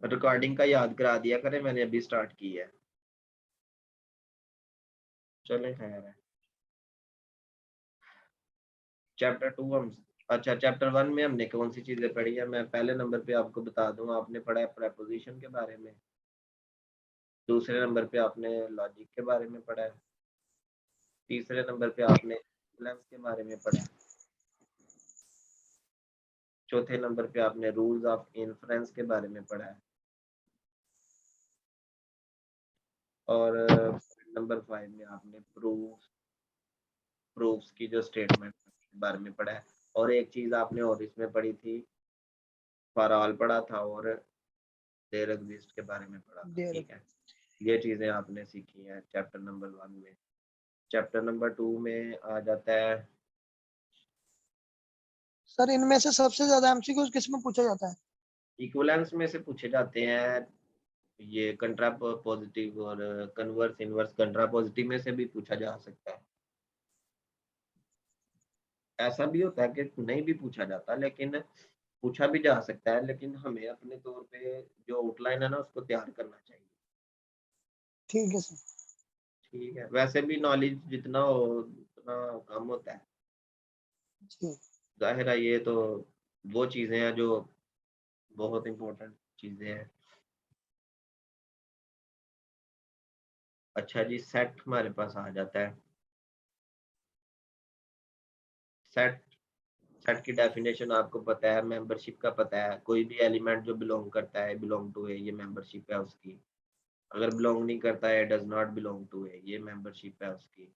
Recording का याद करा दिया करें, मैंने अभी स्टार्ट की है। चलें खैर है। चैप्टर 2 हम अच्छा चैप्टर 1 में हमने कौन सी चीजें पढ़ी है, मैं पहले नंबर पे आपको बता दूं। आपने पढ़ा है प्रेपोजिशन के बारे में, दूसरे नंबर पे आपने लॉजिक के बारे में पढ़ा है, तीसरे नंबर पे आपने इक्विवेलेंस के बारे में पढ़ा है, चौथे नंबर पे आपने रूल्स ऑफ इन्फ्रेंस के बारे में पढ़ा है, और नंबर 5 में आपने प्रूफ्स की जो स्टेटमेंट के बारे में पढ़ा है। और एक चीज आपने और इसमें पढ़ी थी, फॉर ऑल पढ़ा था, और देयर एग्जिस्ट के बारे में पढ़ा था। ठीक है, ये चीजें आपने सीखी हैं चैप्टर नंबर 1 में। चैप्टर नंबर 2 में आ जाता है, सर इनमें से सबसे ज्यादा एमसीक्यूज किस में पूछा जाता है? इक्विवेलेंस में से पूछे जाते हैं। ये कंट्रा पॉजिटिव और कन्वर्स इनवर्स कंट्रा पॉजिटिव में से भी पूछा जा सकता है। ऐसा भी होता है कि नहीं भी पूछा जाता, लेकिन पूछा भी जा सकता है, लेकिन हमें अपने तौर पे जो आउटलाइन है ना उसको तैयार करना चाहिए। ठीक है सर। ठीक है, वैसे भी नॉलेज जितना हो उतना कम होता है। जी। जाहिर है ये तो वो चीजें हैं जो बहुत इंपॉर्टेंट चीजें हैं। अच्छा जी, सेट हमारे पास आ जाता है। सेट सेट की डेफिनेशन आपको पता है, मेंबरशिप का पता है। कोई भी एलिमेंट जो बिलोंग करता है, बिलोंग टू है, ये मेंबरशिप है उसकी। अगर बिलोंग नहीं करता है, डज नॉट बिलोंग टू है, ये मेंबरशिप है उसकी।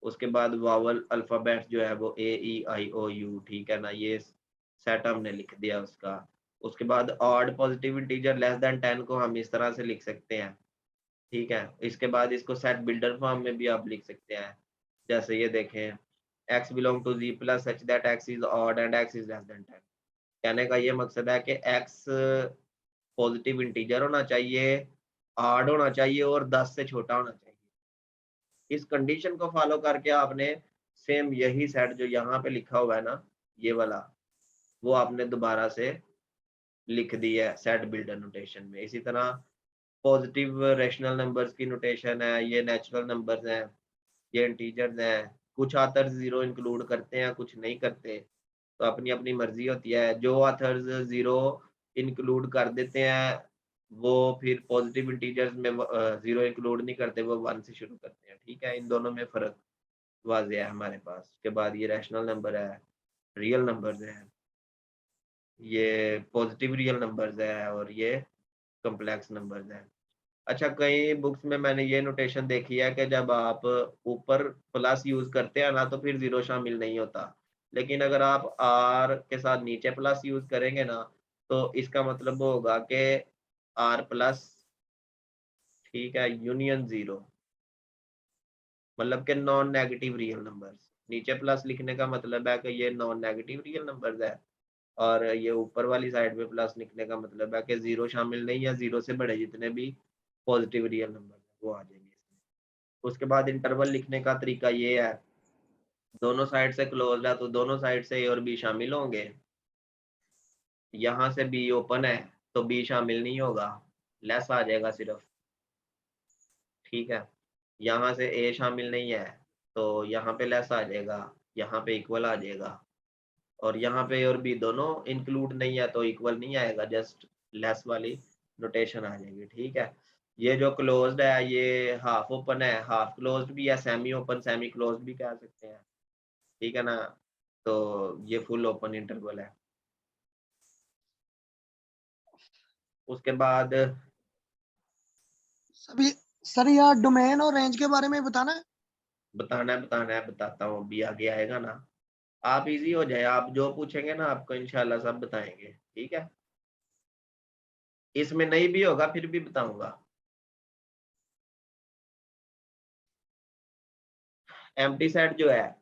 उसके बाद वावल अल्फाबेट जो है वो AEIOU, ठीक है ना, ये सेट हमने लिख दिया उसका। उसके बाद odd positive integer less than 10 को हम इस तरह से लिख सकते हैं। ठीक है, इसके बाद इसको सेट बिल्डर फॉर्म में भी आप लिख सकते हैं। जैसे ये देखें, x belong to z plus such that x is odd and x is less than 10। कहने का ये मकसद है कि x पॉजिटिव इंटीजर होना चाहिए, ऑड होना चाहिए और 10 से छोटा होना चाहिए। इस कंडीशन को फॉलो करके आपने सेम यही सेट जो यहाँ पे लिखा हुआ है ना, ये वाला, वो आपने दोबारा से लिख दी है सेट बिल्डर नोटेशन में। इसी तरह पॉजिटिव रेशनल नंबर्स की नोटेशन है, ये नेचुरल नंबर्स हैं, ये इंटीजर्स हैं। कुछ ऑथर्स जीरो इंक्लूड करते हैं, कुछ नहीं करते, तो अपनी अपनी मर्जी होती है। जो ऑथर्स जीरो इंक्लूड कर देते हैं वो फिर पॉजिटिव इंटीजर्स में जीरो इंक्लूड नहीं करते, वो 1 से शुरू करते हैं। ठीक है, इन दोनों में फर्क वाज़ेह है हमारे पास। उसके बाद ये रैशनल नंबर है, रियल नंबर्स है, ये पॉजिटिव रियल नंबर्स है, और ये कॉम्प्लेक्स नंबर्स है। अच्छा, कई बुक्स में मैंने ये नोटेशन देखी है कि जब आप ऊपर प्लस यूज करते हैं ना तो फिर जीरो शामिल नहीं होता, लेकिन अगर आप आर के साथ नीचे प्लस यूज करेंगे ना तो इसका मतलब वो होगा कि आर प्लस, ठीक है, यूनियन जीरो, मतलब कि नॉन नेगेटिव रियल नंबर्स। नीचे प्लस लिखने का मतलब है कि ये नॉन नेगेटिव रियल नंबर्स है, और ये ऊपर वाली साइड में प्लस लिखने का मतलब है कि जीरो शामिल नहीं है, जीरो से बड़े जितने भी पॉजिटिव रियल नंबर है वो आ जाएंगे इसमें। उसके बाद इंटरवल लिखने का तरीका ये है, दोनों साइड से क्लोज है तो दोनों साइड से ए और बी शामिल होंगे। यहाँ से बी ओपन है तो बी शामिल नहीं होगा, लेस आ जाएगा सिर्फ। ठीक है, यहाँ से ए शामिल नहीं है तो यहाँ पे लेस आ जाएगा, यहाँ पे इक्वल आ जाएगा, और यहाँ पे ए और बी दोनों इंक्लूड नहीं है तो इक्वल नहीं आएगा, जस्ट लेस वाली नोटेशन आ जाएगी। ठीक है, ये जो क्लोज्ड है ये हाफ ओपन है, हाफ क्लोज्ड भी है, सेमी ओपन सेमी क्लोज्ड भी कह सकते हैं। ठीक है ना, तो ये फुल ओपन इंटरवल है। उसके बाद सभी सर यार डोमेन और रेंज के बारे में बताना है। बताना है बताता हूँ, अभी आगे आएगा ना। आप इजी हो जाए, आप जो पूछेंगे ना आपको इंशाल्लाह सब बताएंगे। ठीक है, इसमें नहीं भी होगा फिर भी बताऊंगा। एम्प्टी सेट जो है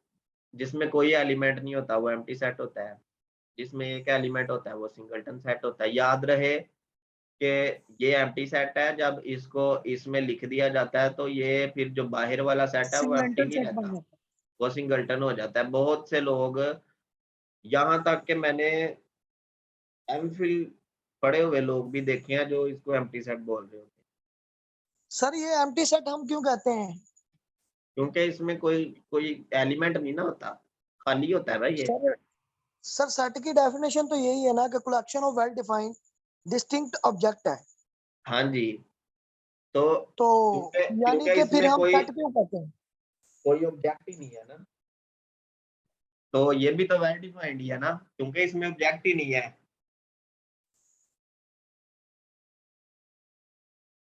जिसमें कोई एलिमेंट नहीं होता वो एम्प्टी सेट होता है। जिसमें एक एलिमेंट होता है वो सिंगलटन सेट होता है। याद रहे कि ये एम्प्टी सेट है, जब इसको इसमें लिख दिया जाता है तो ये फिर जो बाहर वाला सेट है वो एम्प्टी सिंगलेटन नहीं सेट बन रहता, जाता वो सिंगलटन हो जाता है। बहुत से लोग, यहाँ तक कि मैंने एमफिल पढ़े हुए लोग भी देखे हैं जो इसको एम्प्टी सेट बोल रहे होते हैं, सर ये एम्प्टी सेट हम क्यों कहते हैं? क्योंकि इसमें कोई कोई एलिमेंट नहीं ना होता, खाली होता है भाई ये। सर सर सेट की डेफिनेशन तो यही है ना कि collection of well defined distinct object है। हाँ जी, तो तो क्योंकि यानी क्योंकि कि फिर इसमें हम कोई सेट क्यों कहते हैं? कोई ऑब्जेक्ट ही नहीं है ना, तो ये भी तो वेल डिफाइंड ही है ना, क्योंकि इसमें ऑब्जेक्ट ही नहीं है।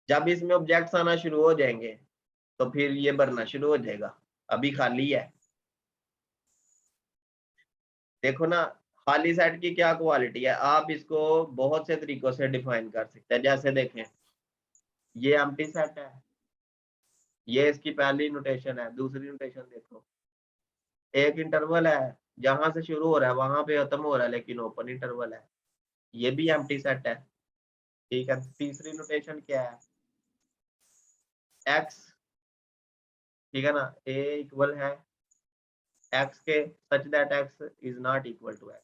जब इसमें ऑब्जेक्ट्स आना शुरू हो जाएंगे तो फिर ये भरना शुरू हो जाएगा, अभी खाली है। देखो ना, खाली सेट की क्या क्वालिटी है, आप इसको बहुत से तरीकों से डिफाइन कर सकते हैं। जैसे देखें, ये एम्प्टी सेट है, ये इसकी पहली नोटेशन है। दूसरी नोटेशन देखो, एक इंटरवल है, जहां से शुरू हो रहा है वहां पे खत्म हो रहा है, लेकिन ओपन इंटरवल है, ये भी एम्प्टी सेट है। ठीक है, तीसरी नोटेशन क्या है, एक्स, ठीक है ना, ए इक्वल है एक्स के, such that x is not equal to x.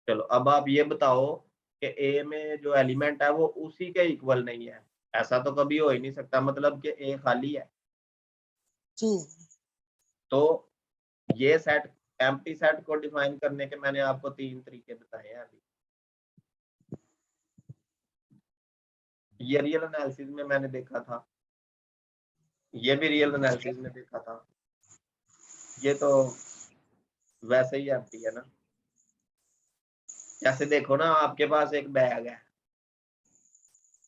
चलो अब आप ये बताओ कि ए में जो एलिमेंट है वो उसी के इक्वल नहीं है, ऐसा तो कभी हो ही नहीं सकता, मतलब कि ए खाली है। जी तो ये सेट, एम्प्टी सेट को डिफाइन करने के मैंने आपको 3 तरीके बताए हैं अभी। ये रियल एनालिसिस में मैंने देखा था, ये भी रियल एनालिसिस में देखा था, ये तो वैसे ही एम्प्टी है ना। जैसे देखो ना, आपके पास एक बैग है,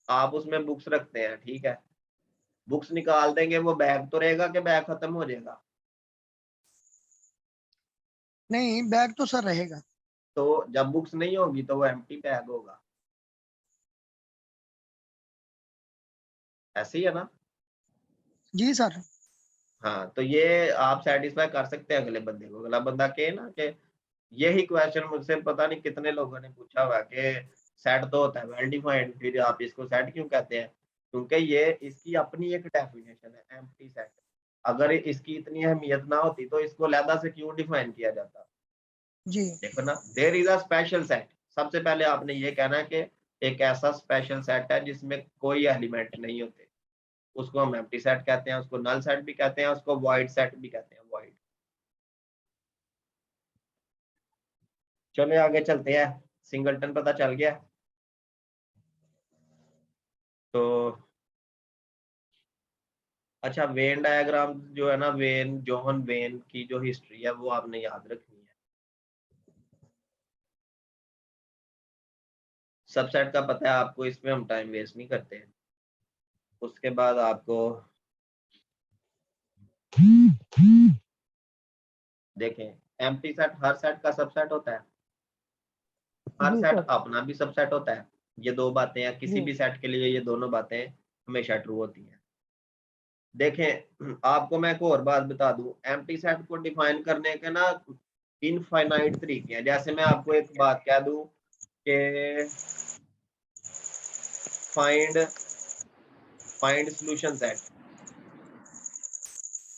आप उसमें बुक्स रखते हैं, ठीक है, बुक्स निकाल देंगे, वो बैग तो रहेगा कि बैग खत्म हो जाएगा? नहीं, बैग तो सर रहेगा। तो जब बुक्स नहीं होगी तो वो एम्प्टी बैग होगा, ऐसे ही है ना। जी सर। हाँ, तो ये आप सेटिस्फाई कर सकते हैं अगले बंदे को, अगला बंदा कहे ना कि यही क्वेश्चन मुझसे पता नहीं कितने लोगों ने पूछा हुआ कि सेट तो होता है वेल डिफाइंड, फिर आप इसको सेट क्यों कहते हैं? क्योंकि ये इसकी अपनी एक डेफिनेशन है एम्प्टी सेट। अगर इसकी इतनी अहमियत ना होती तो इसको अलहदा से क्यों डिफाइन किया जाता? जी देखो ना, there is a special set. सबसे पहले आपने ये कहना है कि एक ऐसा स्पेशल सेट है जिसमें कोई एलिमेंट नहीं होते, उसको हम एम्प्टी सेट कहते हैं, उसको नल सेट भी कहते हैं, उसको वॉइड सेट भी कहते हैं, वॉइड। चलो आगे चलते हैं, सिंगलटन पता चल गया। तो अच्छा, वेन डायग्राम जो है ना, वेन, जोहन वेन की जो हिस्ट्री है वो आपने याद रखनी है। सबसेट का पता है आपको, इसमें हम टाइम वेस्ट नहीं करते हैं। उसके बाद आपको देखें, एम्प्टी सेट हर सेट का सबसेट होता है, हर जी सेट सर। अपना भी सबसेट होता है। ये दो बातें हैं, किसी जी भी सेट के लिए ये दोनों बातें हमेशा ट्रू होती हैं। देखें, आपको मैं एक और बात बता दूं, एम्प्टी सेट को डिफाइन करने के ना इनफाइनाइट तरीके हैं। जैसे मैं आपको एक बात कह दूं कि find find solution set,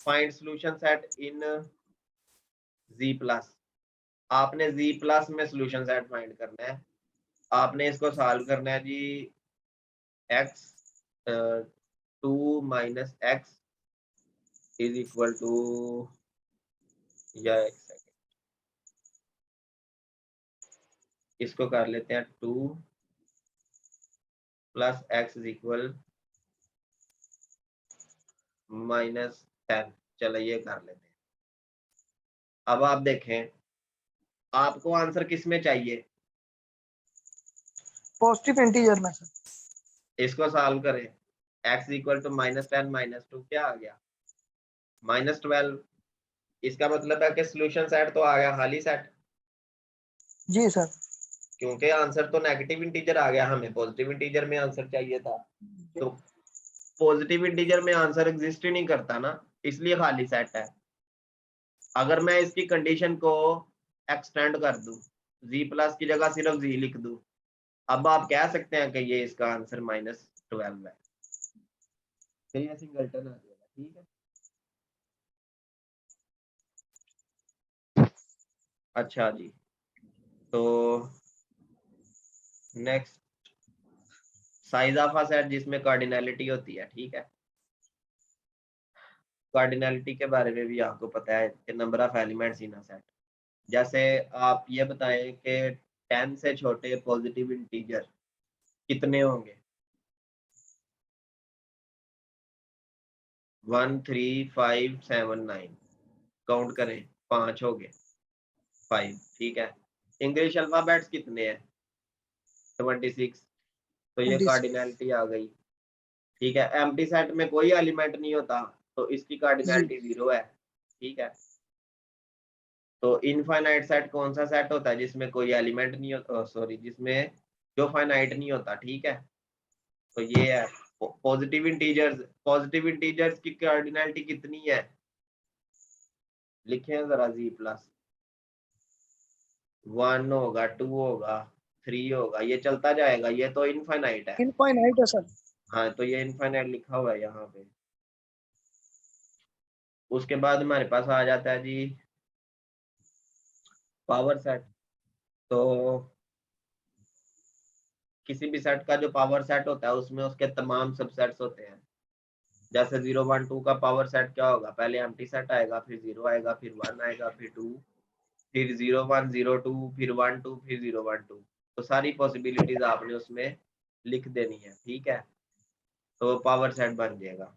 find solution set in Z plus. आपने जी प्लस में सॉल्यूशन सेट फाइंड करना है, आपने इसको सॉल्व करना है जी, X 2 - x is equal to, या एक सेकेंड, इसको कर लेते हैं 2 + x इज इक्वल -10। चलो ये कर लेते हैं। अब आप देखें, आपको आंसर किस में चाहिए, पॉजिटिव इंटीजर में सर। इसको सॉल्व करें, x इक्वल टू -10 - 2 क्या आ गया, -12। इसका मतलब है कि सॉल्यूशन सेट तो आ गया खाली सेट, जी सर। क्योंकि आंसर तो नेगेटिव इंटीजर आ गया, हमें पॉजिटिव इंटीजर में आंसर चाहिए था। तो पॉजिटिव इंटीजर में आंसर एग्जिस्ट ही नहीं करता ना, इसलिए खाली सेट है। अगर मैं इसकी कंडीशन को एक्सटेंड कर दूं, जी प्लस की जगह सिर्फ जी लिख दूं, अब आप कह सकते हैं कि ये इसका आंसर -12 है। सही है, सिंगलटन आ जाएगा, ठीक है। अच्छा जी, तो next size of a set जिसमें कार्डिनैलिटी होती है, ठीक है। कार्डिनैलिटी के बारे में भी आपको पता है कि number of elements in a set. जैसे आप ये बताएं कि 10 से छोटे पॉजिटिव इंटीजर कितने होंगे? 1 3 5 7 9 काउंट करें, 5 हो गए, 5, ठीक है। इंग्लिश अल्फाबेट्स कितने हैं? 26, तो ये 26। कार्डिनैलिटी आ गई, ठीक है। एम्प्टी सेट में कोई एलिमेंट नहीं होता तो इसकी जी कार्डिनैलिटी 0 है, ठीक है। तो इनफाइनाइट सेट कौन सा सेट होता है जिसमें कोई एलिमेंट नहीं होता, सॉरी, जिसमें जो फाइनाइट नहीं होता, ठीक है। तो ये है पॉजिटिव इंटीजर्स की कार्डिनैलिटी कितनी है? लिखे जरा जी प्लस 1 होगा, 2 होगा, 3 होगा, ये चलता जाएगा, ये तो इनफाइनाइट है। इनफाइनाइट है सर। हाँ, तो ये इनफाइनाइट लिखा हुआ है यहाँ पे। उसके बाद हमारे पास आ जाता है जी पावर सेट। तो किसी भी सेट का जो पावर सेट होता है उसमें उसके तमाम सबसेट्स होते हैं। जैसे 0 1 2 का पावर सेट क्या होगा? पहले एम्प्टी सेट आएगा, फिर 0 आएगा, फिर 1 आएगा, फिर 2, फिर 0 1 0 2, फिर 1 2, फिर 0 1 2। तो सारी पॉसिबिलिटीज आपने उसमें लिख देनी है, ठीक है। तो पावर सेट बन जाएगा।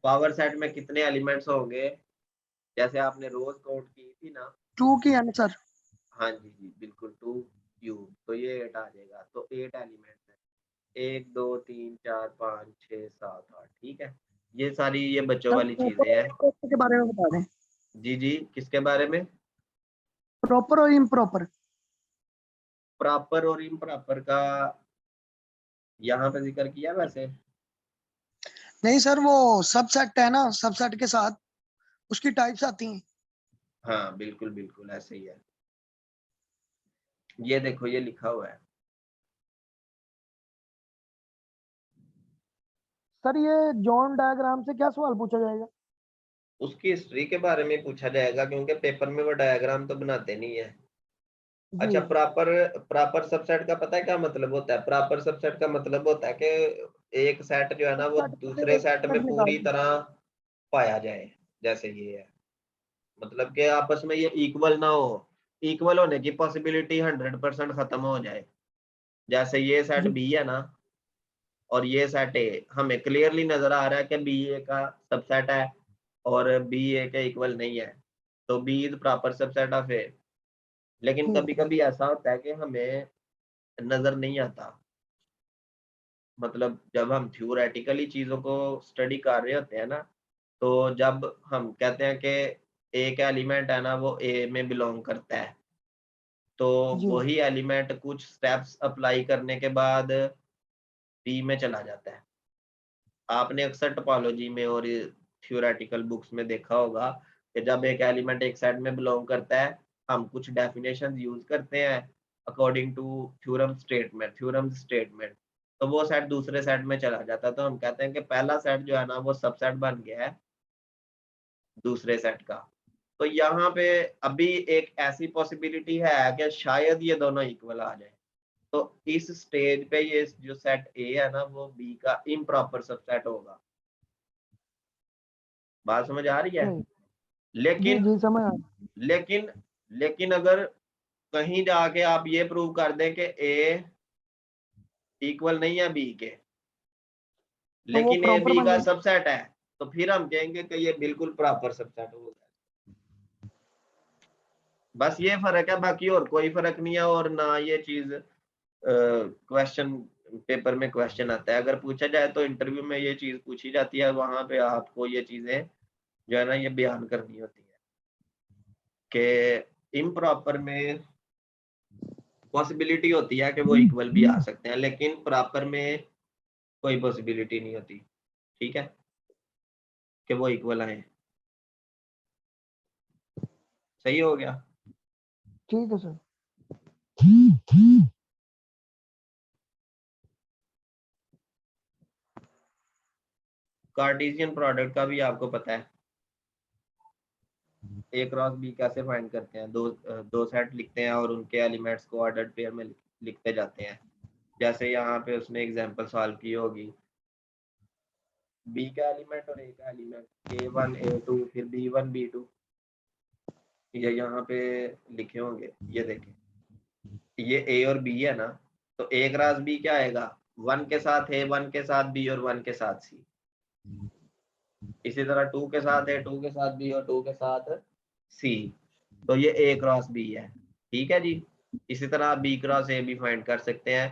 पावर सेट में कितने एलिमेंट्स होंगे? जैसे आपने रोज काउंट की थी ना, 2 की आंसर। हाँ जी जी बिल्कुल, 2 क्यूब, तो ये 8 आ जाएगा। तो 8 एलिमेंट्स है, 1 2 3 4 5 6 7 8, ठीक है। ये सारी ये बच्चों सर वाली चीजें प्रॉपर और हैं। इम्प्रॉपर के बारे में बता दें। जी जी, किसके बारे में? प्रॉपर और इम्प्रॉपर। प्रॉपर और इम्प्रॉपर का यहाँ पे जिक्र किया वैसे। नहीं सर, वो सबसेट है ना, सबसेट के साथ उसकी टाइप्स आती हैं। हाँ बिल्कुल बिल्कुल ऐसे ही है। ये देखो ये लिखा हुआ है। सर ये जॉन डायग्राम से क्या सवाल पूछा जाएगा? उसकी हिस्ट्री के बारे में पूछा जाएगा क्योंकि पेपर में वो डायग्राम तो बनाते नहीं है। जी अच्छा, प्रॉपर प्रॉपर सबसेट का पता है क्या मतलब होता है? प्रॉपर सबसेट का मतलब होता है कि एक सेट जो है ना वो सबसेट दूसरे सेट में पूरी निकाल। तरह पाया जाए। जैसे ये है, मतलब कि आपस में ये इक्वल ना हो, इक्वल होने की पॉसिबिलिटी 100% खत्म हो जाए। जैसे ये सेट जी बी है ना और ये सेट ए, हमें क्लियरली नजर आ रहा है कि बी ए का सबसेट है और बी ए के इक्वल नहीं है, तो B is proper subset of A. लेकिन जी कभी कभी ऐसा होता है कि हमें नजर नहीं आता, मतलब जब हम थ्योरेटिकली चीजों को स्टडी कर रहे होते हैं ना, तो जब हम कहते हैं कि एक एलिमेंट है ना वो ए में बिलोंग करता है, तो जी वही एलिमेंट कुछ स्टेप्स अप्लाई करने के बाद बी में चला जाता है। आपने अक्सर टोपोलॉजी में और थ्योरेटिकल बुक्स में देखा होगा कि जब एक एलिमेंट एक सेट में बिलोंग करता है, हम कुछ डेफिनेशन यूज करते हैं अकॉर्डिंग टू थ्योरम स्टेटमेंट, तो वो सेट दूसरे सेट में चला जाता है। तो हम कहते हैं कि पहला सेट जो है ना वो सबसेट बन गया है दूसरे सेट का। तो यहाँ पे अभी एक ऐसी पॉसिबिलिटी है कि शायद ये दोनों इक्वल आ जाए। तो इस स्टेज पे ये जो सेट ए है ना वो बी का इम्प्रॉपर सबसेट होगा। बात समझ आ रही है? जी जी लेकिन जी समझ आ गया। लेकिन लेकिन अगर कहीं जाके आप ये प्रूव कर दें कि ए इक्वल नहीं है बी के, तो वो लेकिन ए प्रॉपर बी बन का जाएगा। सबसेट है, तो फिर हम कहेंगे कि ये बिल्कुल प्रॉपर सबसेट होगा। बस ये फर्क है, बाकी और कोई फर्क नहीं है। और ना ये चीज क्वेश्चन पेपर में क्वेश्चन आता है, अगर पूछा जाए तो इंटरव्यू में ये चीज पूछी जाती है, वहां पे आपको ये चीजें जो है ना ये बयान करनी होती है कि इम्प्रॉपर में पॉसिबिलिटी होती है कि वो इक्वल भी आ सकते हैं, लेकिन प्रॉपर में कोई पॉसिबिलिटी नहीं होती, ठीक है, कि वो इक्वल आए। सही हो गया? ठीक है सर। कार्टेशियन प्रोडक्ट का भी आपको पता है, ए क्रॉस बी कैसे फाइंड करते हैं? दो सेट लिखते हैं और उनके एलिमेंट्स को ऑर्डर्ड पेयर में लिखते जाते हैं। जैसे यहाँ पे उसने एग्जांपल सॉल्व की होगी, बी का एलिमेंट और ए का एलिमेंट, A1 A2 फिर B1 B2, ये यहाँ पे लिखे होंगे, ये देखें, ये ए और बी है ना, तो ए क्रॉस बी क्या आएगा, 1 के साथ ए, 1 के साथ बी और 1 के साथ सी। इसी तरह 2 के साथ ए, 2 के साथ बी और 2 के साथ सी, तो ये ए क्रॉस बी है। ठीक है जी। इसी तरह आप बी क्रॉस ए भी फाइंड कर सकते हैं।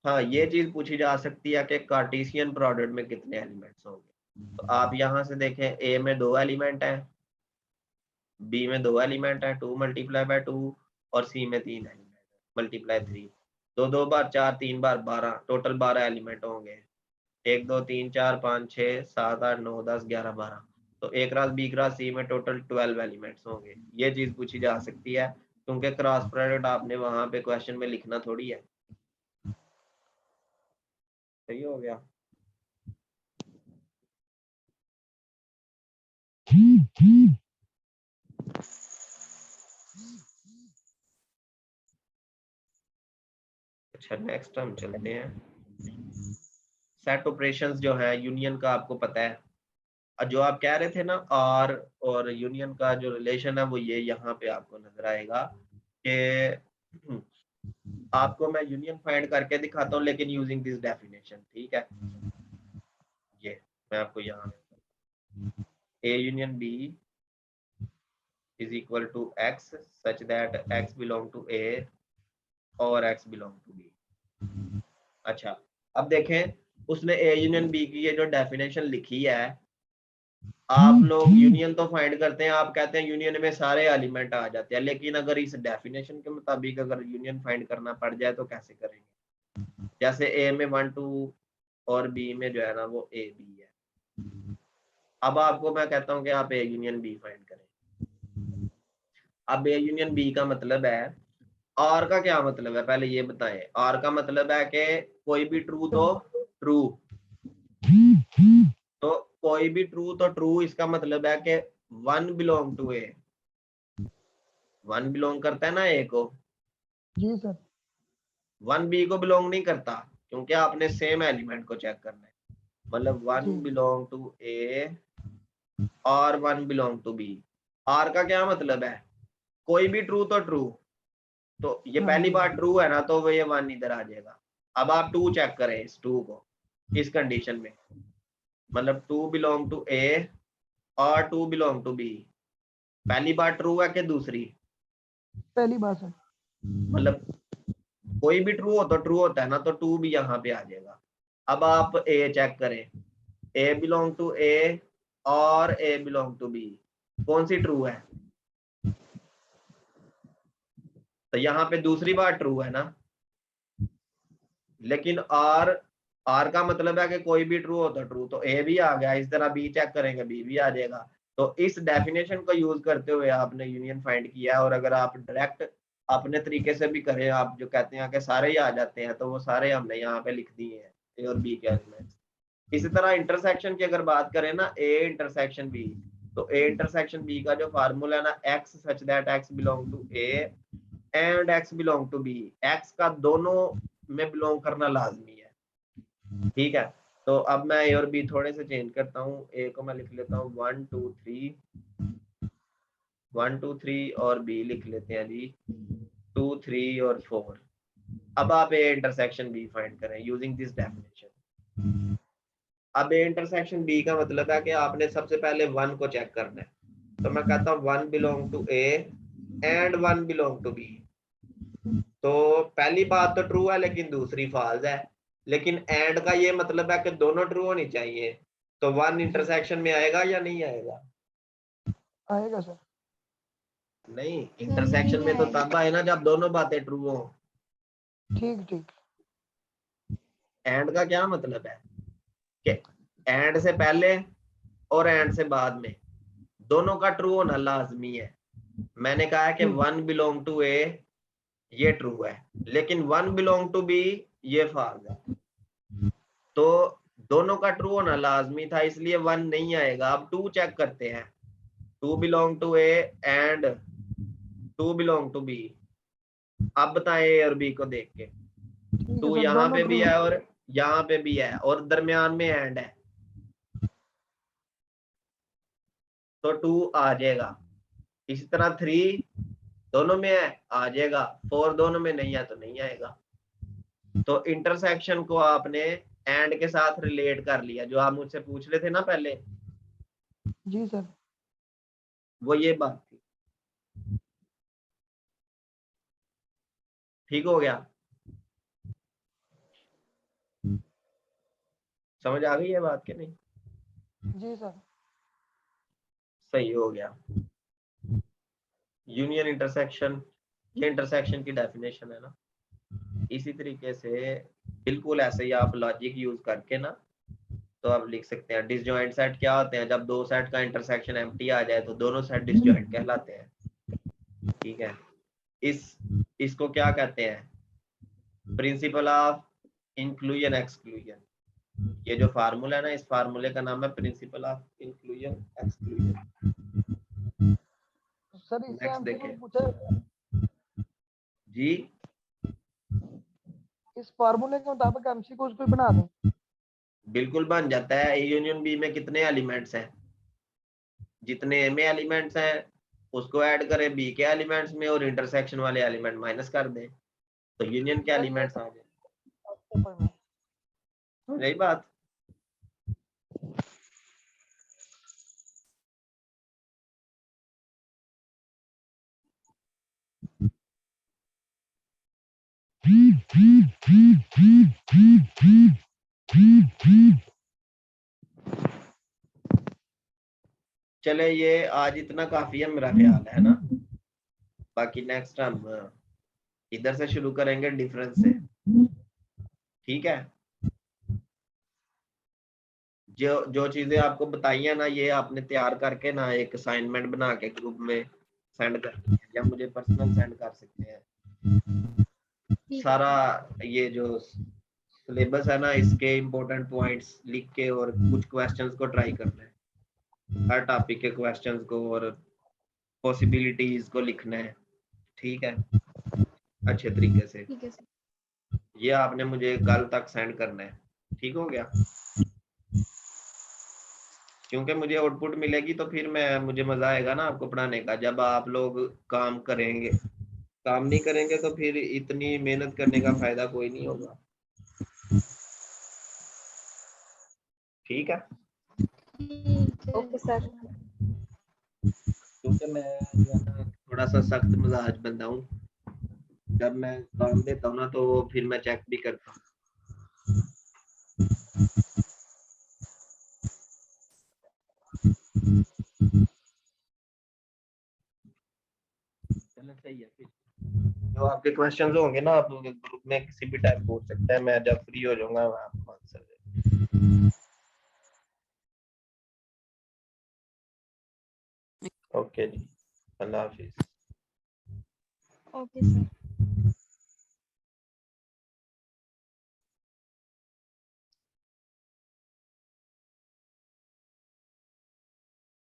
हाँ, ये चीज पूछी जा सकती है कि कार्टेशियन प्रोडक्ट में कितने एलिमेंट्स होंगे। तो आप यहाँ से देखें, ए में 2 एलिमेंट है, बी में 2 एलिमेंट है, 2 मल्टीप्लाई बाय 2, और सी में 3 एलिमेंट मल्टीप्लाई 3, 2 2 बार 4, 3 बार 12, टोटल 12 एलिमेंट होंगे। 1 2 3 4 5 6 7 8 9 10 11 12, तो ए क्रॉस बी क्रॉस सी में टोटल 12 एलिमेंट्स होंगे। ये चीज पूछी जा सकती है, क्योंकि क्रॉस प्रोडक्ट आपने वहां पे क्वेश्चन में लिखना थोड़ी है। सही हो गया। अच्छा, नेक्स्ट हम चलते हैं। सेट ऑपरेशंस जो है यूनियन का आपको पता है, जो आप कह रहे थे ना, आर और यूनियन का जो रिलेशन है वो ये यहाँ पे आपको नजर आएगा कि आपको मैं यूनियन फाइंड करके दिखाता हूँ, लेकिन यूजिंग दिस डेफिनेशन। ठीक है, ये मैं आपको यहाँ A union B is equal to X such that x belong to A और एक्स बिलोंग टू बी। अच्छा, अब देखें, उसने ए यूनियन बी की ये जो डेफिनेशन लिखी है, आप लोग यूनियन तो फाइंड करते हैं, आप कहते हैं यूनियन में सारे एलिमेंट आ जाते हैं, लेकिन अगर इस डेफिनेशन के मुताबिक अगर यूनियन फाइंड करना पड़ जाए तो कैसे करेंगे। जैसे ए में 1 2 और बी में जो है ना वो ए बी है। अब आपको मैं कहता हूँ कि आप ए यूनियन बी फाइंड करें। अब ए यूनियन बी का मतलब है, आर का क्या मतलब है पहले ये बताएं। आर का मतलब है कि कोई भी ट्रू तो ट्रू, तो कोई भी ट्रू तो ट्रू, इसका मतलब है कि 1 बिलोंग टू ए, 1 बिलोंग करता है ना ए को, जी सर। 1 बी को बिलोंग नहीं करता, क्योंकि आपने सेम एलिमेंट को चेक करना है। मतलब 1 जी बिलोंग टू ए और 1 बिलोंग टू बी। आर का क्या मतलब है, कोई भी ट्रू तो ट्रू, तो ये हाँ पहली जी बार ट्रू है ना, तो वो ये 1 इधर आ जाएगा। अब आप 2 चेक करें, इस 2 को इस कंडीशन में, मतलब 2 बिलोंग टू ए और 2 बिलोंग टू बी, पहली बार ट्रू है कि दूसरी, पहली बार सर। मतलब कोई भी ट्रू हो तो ट्रू होता है ना, तो 2 भी यहाँ पे आ जाएगा। अब आप ए चेक करें, ए बिलोंग टू ए और ए बिलोंग टू बी, कौन सी ट्रू है, तो यहाँ पे दूसरी बार ट्रू है ना। लेकिन आर का मतलब है कि कोई भी ट्रू हो तो ट्रू, तो ए भी आ गया। इस तरह बी चेक करेंगे, बी भी आ जाएगा। तो इस डेफिनेशन को यूज करते हुए आपने यूनियन फाइंड किया। और अगर आप डायरेक्ट अपने तरीके से भी करें, आप जो कहते हैं कि सारे ही आ जाते हैं, तो वो सारे हमने यहाँ पे लिख दिए हैं, ए और बी के एलिमेंट्स। इसी तरह इंटरसेक्शन की अगर बात करें ना, ए इंटरसेक्शन बी, तो ए इंटरसेक्शन बी का जो फार्मूला है ना, x such that x belong to A and x belong to B, x का दोनों में बिलोंग करना लाजमी है। ठीक है, तो अब मैं ए और बी थोड़े से चेंज करता हूँ। ए को मैं लिख लेता हूँ 1 2 3, 1 2 3, और बी लिख लेते हैं जी 2 3 और 4। अब आप ए इंटरसेक्शन बी फाइंड करें यूजिंग दिस डेफिनेशन। अब ए इंटरसेक्शन बी का मतलब है कि आपने सबसे पहले 1 को चेक करना है, तो मैं कहता हूँ 1 belong to A and 1 belong to B. तो पहली बात तो ट्रू है, लेकिन दूसरी फॉल्स है। लेकिन एंड का ये मतलब है कि दोनों ट्रू होनी चाहिए, तो 1 इंटरसेक्शन में आएगा या नहीं आएगा। आएगा सर। नहीं, इंटरसेक्शन में तो तब आए ना जब दोनों बातें ट्रू हो। ठीक ठीक। एंड का क्या मतलब है कि एंड से पहले और एंड से बाद में दोनों का ट्रू होना लाजमी है। मैंने कहा है कि ठीक 1 बिलोंग टू ए ये ट्रू है, लेकिन 1 बिलोंग टू बी ये फॉल्स है। तो दोनों का ट्रू होना लाजमी था, इसलिए 1 नहीं आएगा। अब 2 चेक करते हैं, 2 belong to A and 2 belong to B. अब बताएं ए और बी को देख के, ठीक है 2 सर, यहाँ दोनों पे भी ट्रू। है और यहाँ पे भी है और दरमियान में एंड है, तो 2 आ जाएगा। इसी तरह 3 दोनों में है, आ जाएगा। 4 दोनों में नहीं है तो नहीं आएगा। तो इंटरसेक्शन को आपने एंड के साथ रिलेट कर लिया, जो आप मुझसे पूछ रहे थे ना पहले, जी सर। वो ये बात थी। ठीक हो गया? समझ आ गई है बात के नहीं? जी सर। सही हो गया। यूनियन इंटरसेक्शन, ये इंटरसेक्शन की डेफिनेशन है ना। इसी तरीके से बिल्कुल ऐसे ही आप लॉजिक यूज करके ना, तो आप लिख सकते हैं डिसजॉइंट सेट क्या होते हैं। जब 2 सेट का इंटरसेक्शन एम्प्टी आ जाए तो दोनों सेट डिसजॉइंट कहलाते हैं। ठीक है, इसको क्या कहते हैं? Principle of inclusion exclusion. ये जो फार्मूला है ना, इस फार्मूले का नाम है principle of inclusion exclusion. Sir इससे नेक्स्ट एमसीक्यू देखिए पूछा, जी। इस फार्मूले के मुताबिक एमसीक्यू कोई बना दें। बिल्कुल बन जाता है। ए यूनियन बी में कितने एलिमेंट्स हैं? जितने ए में एलिमेंट्स हैं उसको ऐड करें बी के एलिमेंट्स में और इंटरसेक्शन वाले एलिमेंट माइनस कर दें, तो यूनियन के सर ये एलिमेंट्स आ जाए। पेपर में। यही बात। चले, ये आज इतना काफी है मेरा ख्याल है ना। बाकी नेक्स्ट हम इधर से शुरू करेंगे, डिफरेंस से। ठीक है, जो जो चीजें आपको बताई है ना, ये आपने तैयार करके ना एक असाइनमेंट बना के ग्रुप में सेंड करनी है, या मुझे पर्सनल सेंड कर सकते हैं। सारा ये जो सिलेबस है ना, इसके इम्पोर्टेंट पॉइंट्स लिख के और कुछ क्वेश्चंस को ट्राई करना है, हर टॉपिक के क्वेश्चंस को और पॉसिबिलिटीज को लिखना है। ठीक है, अच्छे तरीके से। ठीक है सर। ये आपने मुझे कल तक सेंड करना है। ठीक हो गया? क्योंकि मुझे आउटपुट मिलेगी तो फिर मुझे मजा आएगा ना आपको पढ़ाने का, जब आप लोग काम करेंगे। काम नहीं करेंगे तो फिर इतनी मेहनत करने का फायदा कोई नहीं होगा। ठीक है, ओके सर। क्योंकि मैं जो है ना थोड़ा सा सख्त मिजाज बंदा हूँ। जब मैं काम देता हूँ ना तो फिर मैं चेक भी करता हूँ। चलो सही है फिर। जो आपके क्वेश्चंस होंगे ना, आप ग्रुप में किसी भी टाइम पूछ सकते हैं, मैं जब फ्री हो जाऊंगा मैं आपको आंसर दे। ओके जी, अल्लाह हाफिज। Okay sir.